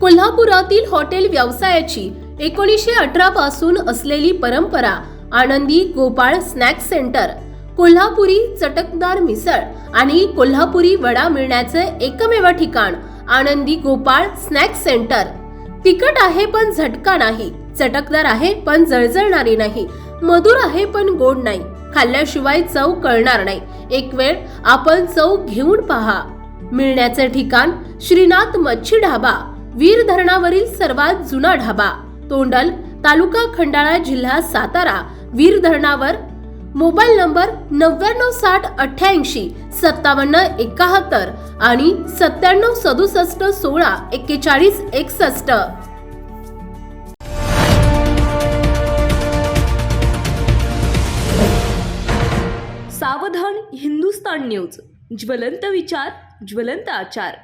कोल्हापुरातील हॉटेल व्यवसायाची 1918 पासून असलेली परंपरा आनंदी गोपाळ स्नॅक सेंटर, कोल्हापुरी चटकदार मिसळ आणि कोल्हापुरी वडा मिळण्याचे एकमेव ठिकाण आनंदी गोपाळ स्नॅक सेंटर। तिखट आहे पण झटका नाही, चटकदार आहे पण जळजळणारी नाही, मधुर आहे पण गोड नाही, खाल्ल्याशिवाय चव कळणार नाही। एक वेळ आपण चव घेऊन पहा। मिळण्याचे ठिकाण श्रीनाथ मच्छी ढाबा, वीर धरणावरील सर्वात जुना ढाबा, तोंडल, तालुका खंडाळा, जिल्हा सातारा। वीर धरणावर। मोबाईल नंबर 9960885771 आणि 9767164161। सावधान हिंदुस्तान न्यूज, ज्वलंत विचार, ज्वलंत आचार।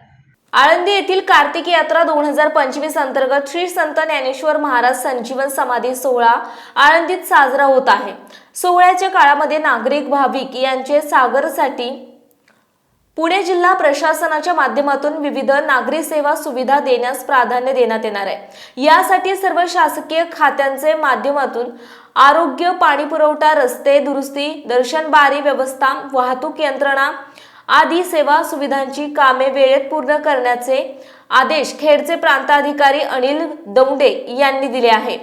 आळंदी येथील कार्तिकी यात्रा 2025 अंतर्गत श्री संत ज्ञानेश्वर महाराज संजीवन समाधी सोहळा आळंदीत साजरा होत आहे। सोहळ्याच्या काळामध्ये नागरिक भाविक यांचे सागरसाठी पुणे जिल्हा प्रशासनाच्या माध्यमातून विविध नागरी सेवा सुविधा देण्यास प्राधान्य देण्यात येणार आहे। यासाठी सर्व शासकीय खात्यांचे माध्यमातून आरोग्य, पाणी पुरवठा, रस्ते दुरुस्ती, दर्शन बारी व्यवस्था, वाहतूक यंत्रणा आदी सेवा सुविधांची कामे वेळेत पूर्ण करण्याचे आदेश खेडचे प्रांताधिकारी अनिल दौंडे यांनी दिले आहे।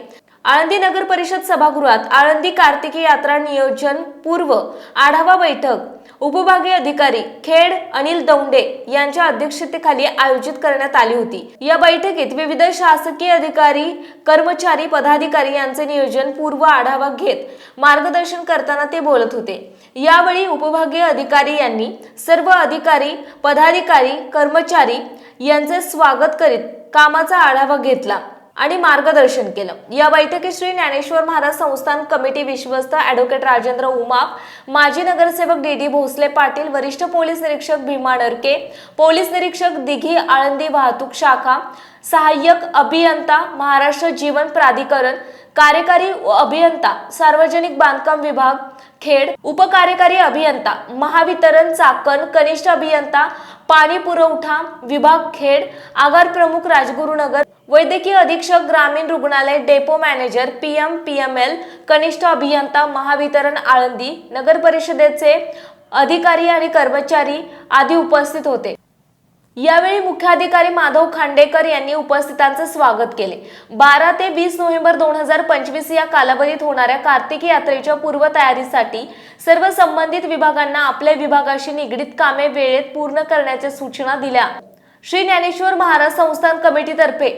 आळंदी नगर परिषद सभागृहात आळंदी कार्तिकी यात्रा नियोजन पूर्व आढावा बैठक उपविभागीय अधिकारी खेड अनिल दौंडे यांच्या अध्यक्षतेखाली आयोजित करण्यात आली होती। या बैठकीत विविध शासकीय अधिकारी, कर्मचारी, पदाधिकारी यांचे नियोजन पूर्व आढावा घेत मार्गदर्शन करताना ते बोलत होते। यावेळी उपविभागीय अधिकारी यांनी सर्व अधिकारी, पदाधिकारी, कर्मचारी यांचे स्वागत करीत कामाचा आढावा घेतला आणि मार्गदर्शन केलं। या बैठकीत श्री ज्ञानेश्वर महाराज संस्थान कमिटी विश्वस्त ॲडव्होकेट राजेंद्र उमाप, माजी नगरसेवक डी भोसले पाटील, वरिष्ठ पोलीस निरीक्षक भीमा नरके, पोलीस निरीक्षक दिघी, आळंदी वाहतूक शाखा, सहाय्यक अभियंता, महाराष्ट्र जीवन प्राधिकरण, कार्यकारी अभियंता, सार्वजनिक बांधकाम विभाग खेड, उपकार्यकारी अभियंता, महावितरण चाकण, कनिष्ठ अभियंता, पाणी पुरवठा विभाग खेड, आगार प्रमुख राजगुरुनगर, वैद्यकीय अधीक्षक ग्रामीण रुग्णालय, डेपो मॅनेजर, PML, कनिष्ठ अभियंता, महावितरण आळंदी, नगर परिषदेचे अधिकारी आणि कर्मचारी आदी उपस्थित होते। यावेळी मुख्याधिकारी माधव खांडेकर यांनी उपस्थितांचे स्वागत केले। 12 ते 20 नोव्हेंबर 2025 या कालावधीत होणाऱ्या कार्तिकी यात्रेच्या पूर्वतयारीसाठी सर्व संबंधित विभागांना आपल्या विभागाशी निगडीत कामे वेळेत पूर्ण करण्याच्या सूचना दिल्या। श्री ज्ञानेश्वर महाराज संस्थान कमिटीतर्फे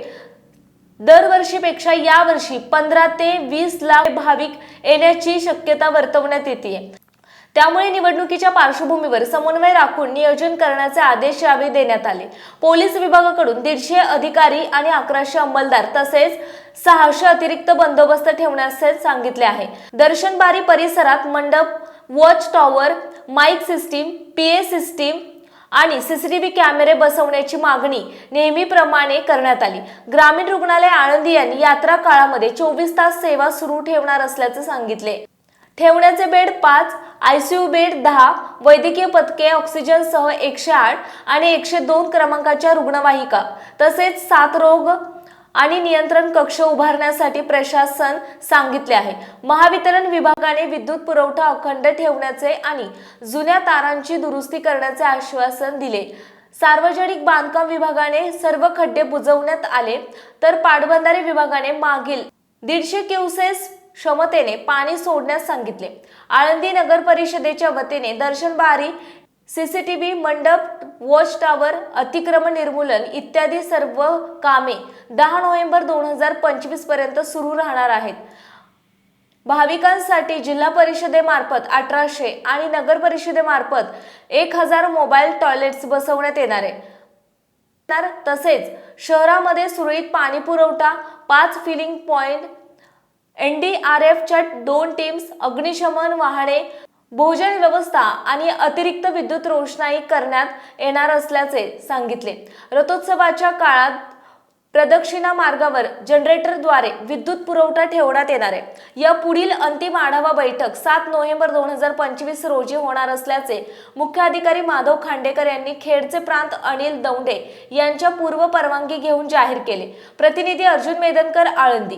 दरवर्षीपेक्षा यावर्षी 15 ते 20 लाख भाविक येण्याची शक्यता वर्तवण्यात येते। त्यामुळे निवडणुकीच्या पार्श्वभूमीवर समन्वय राखून नियोजन करण्याचे आदेश यावेळी देण्यात आले। पोलीस विभागाकडून 150 अधिकारी आणि 1100 अंमलदार तसेच 600 अतिरिक्त बंदोबस्त ठेवण्यास सांगितले आहे। दर्शन बारी परिसरात मंडप, watch tower, mike system, PA system आणि CCTV कॅमेरे बसवण्याची मागणी नेहमीप्रमाणे करण्यात आली। ग्रामीण रुग्णालय आळंदी यांनी यात्रा काळामध्ये 24 तास सेवा सुरू ठेवणार असल्याचे सांगितले। ठेवण्याचे बेड 5, ICU बेड 10, वैद्यकीय पथके, ऑक्सिजनसह 108 आणि 102 क्रमांकाच्या रुग्णवाहिका तसेच 7 रोग आणि नियंत्रण कक्ष उभारण्यासाठी प्रशासन सांगितले आहे। महावितरण विभागाने विद्युत पुरवठा अखंड ठेवण्याचे आणि जुन्या तारांची दुरुस्ती करण्याचे आश्वासन दिले। सार्वजनिक बांधकाम विभागाने सर्व खड्डे बुजवण्यात आले तर पाटबंधारे विभागाने मागील 150 क्युसेस क्षमतेने पाणी सोडण्यास सांगितले। आळंदी नगर परिषदेच्या वतीने दर्शन बारी, CCTV, मंडप, वॉच टॉवर, अतिक्रमण निर्मूलन इत्यादी सर्व कामे 10 नोव्हेंबर 2025 पर्यंत सुरू राहणार आहेत। भाविकांसाठी जिल्हा परिषदेमार्फत 1800 आणि नगर परिषदेमार्फत 1000 मोबाईल टॉयलेट्स बसवण्यात येणार आहे। तसेच शहरामध्ये सुरळीत पाणी पुरवठा, 5 फिलिंग पॉइंट, NDRFच्या 2 टीम्स, अग्निशमन वाहने, भोजन व्यवस्था आणि अतिरिक्त विद्युत रोषणाई करण्यात येणार असल्याचे सांगितले। रथोत्सवाच्या काळात प्रदक्षिणा मार्गावर जनरेटरद्वारे विद्युत पुरवठा ठेवण्यात येणार आहे। या पुढील अंतिम आढावा बैठक 7 नोव्हेंबर 2025 रोजी होणार असल्याचे मुख्य अधिकारी माधव खांडेकर यांनी खेडचे प्रांत अनिल दौंडे यांच्या पूर्व परवानगी घेऊन जाहीर केले। प्रतिनिधी अर्जुन मेदनकर, आळंदी।